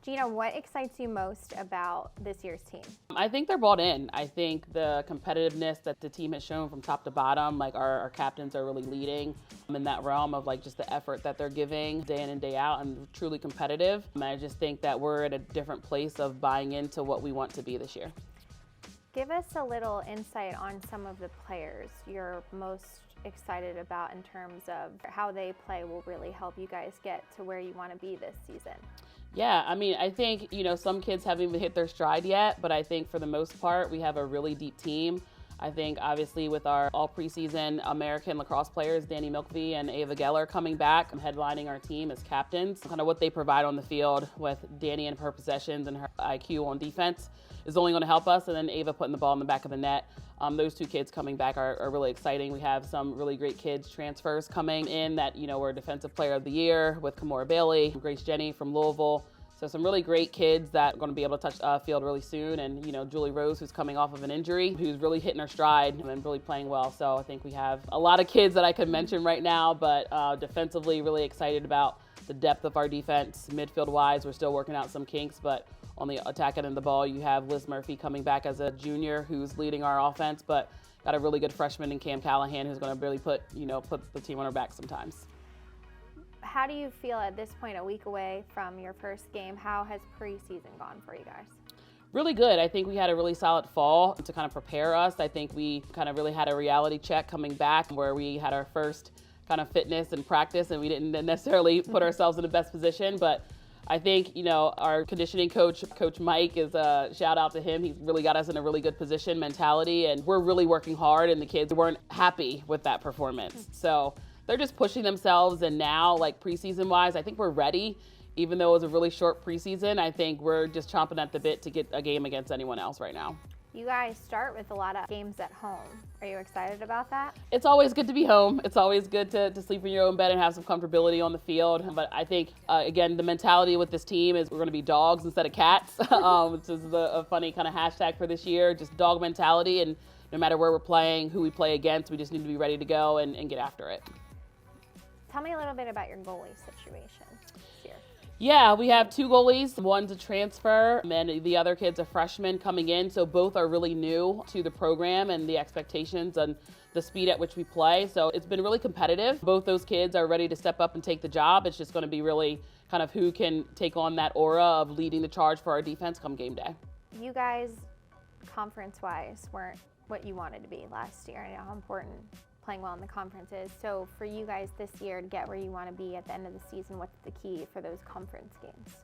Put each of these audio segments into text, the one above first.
Gina, what excites you most about this year's team? I think they're bought in. I think the competitiveness that the team has shown from top to bottom, like our captains are really leading in that realm of like just the effort that they're giving day in and day out and truly competitive. And I just think that we're at a different place of buying into what we want to be this year. Give us a little insight on some of the players you're most excited about in terms of how they play will really help you guys get to where you want to be this season. Yeah, I mean, I think, some kids haven't even hit their stride yet, but I think for the most part, we have a really deep team. I think obviously with our all preseason American lacrosse players, Danny Milkby and Ava Geller coming back and headlining our team as captains, kind of what they provide on the field with Danny and her possessions and her IQ on defense is only going to help us. And then Ava putting the ball in the back of the net. Those two kids coming back are really exciting. We have some really great kids transfers coming in that, were Defensive Player of the Year with Kamora Bailey, Grace Jenny from Louisville. So some really great kids that are going to be able to touch field really soon. And, Julie Rose, who's coming off of an injury, who's really hitting her stride and really playing well. So I think we have a lot of kids that I could mention right now, but defensively really excited about the depth of our defense. Midfield-wise, we're still working out some kinks, but on the attack end of the ball, you have Liz Murphy coming back as a junior who's leading our offense, but got a really good freshman in Cam Callahan who's going to really put the team on her back sometimes. How do you feel at this point, a week away from your first game? How has preseason gone for you guys? Really good. I think we had a really solid fall to kind of prepare us. I think we kind of really had a reality check coming back where we had our first kind of fitness and practice, and we didn't necessarily put ourselves in the best position, but I think, our conditioning coach, Coach Mike, is a shout out to him. He's really got us in a really good position, mentality, and we're really working hard, and the kids weren't happy with that performance. So they're just pushing themselves, and now, like preseason-wise, I think we're ready. Even though it was a really short preseason, I think we're just chomping at the bit to get a game against anyone else right now. You guys start with a lot of games at home. Are you excited about that? It's always good to be home. It's always good to sleep in your own bed and have some comfortability on the field. But I think, again, the mentality with this team is we're going to be dogs instead of cats, which is a funny kind of hashtag for this year, just dog mentality. And no matter where we're playing, who we play against, we just need to be ready to go and get after it. Tell me a little bit about your goalie situation this year. Yeah, we have two goalies. One's a transfer, and the other kid's a freshman coming in. So both are really new to the program and the expectations and the speed at which we play. So it's been really competitive. Both those kids are ready to step up and take the job. It's just going to be really kind of who can take on that aura of leading the charge for our defense come game day. You guys, conference-wise, weren't what you wanted to be last year. I know how important playing well in the conference is. So for you guys this year to get where you want to be at the end of the season, what's the key for those conference games?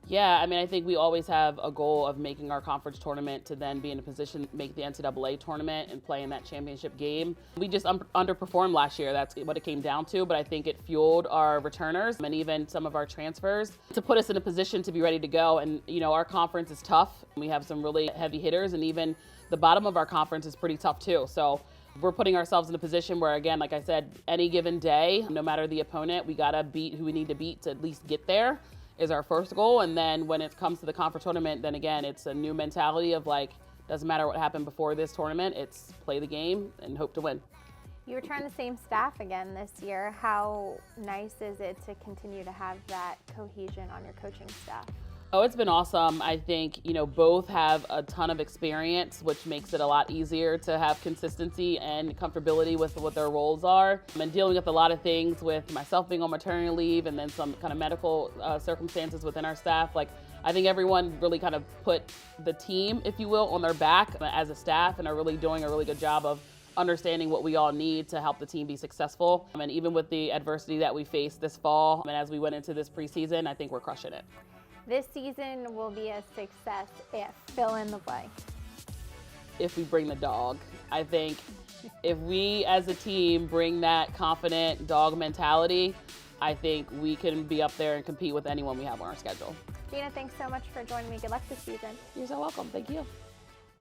Yeah, I mean, I think we always have a goal of making our conference tournament to then be in a position to make the NCAA tournament and play in that championship game. We just underperformed last year. That's what it came down to, but I think it fueled our returners and even some of our transfers to put us in a position to be ready to go. And, our conference is tough. We have some really heavy hitters, and even the bottom of our conference is pretty tough too. So we're putting ourselves in a position where, again, like I said, any given day, no matter the opponent, we got to beat who we need to beat to at least get there is our first goal. And then when it comes to the conference tournament, then again, it's a new mentality of like, doesn't matter what happened before this tournament, it's play the game and hope to win. You return the same staff again this year. How nice is it to continue to have that cohesion on your coaching staff? Oh, it's been awesome. I think, both have a ton of experience, which makes it a lot easier to have consistency and comfortability with what their roles are. And dealing with a lot of things with myself being on maternity leave and then some kind of medical circumstances within our staff. Like, I think everyone really kind of put the team, if you will, on their back as a staff and are really doing a really good job of understanding what we all need to help the team be successful. And even with the adversity that we faced this fall and as we went into this preseason, I think we're crushing it. This season will be a success if, fill in the blank. If we bring the dog. I think if we as a team bring that confident dog mentality, I think we can be up there and compete with anyone we have on our schedule. Gina, thanks so much for joining me. Good luck this season. You're so welcome. Thank you.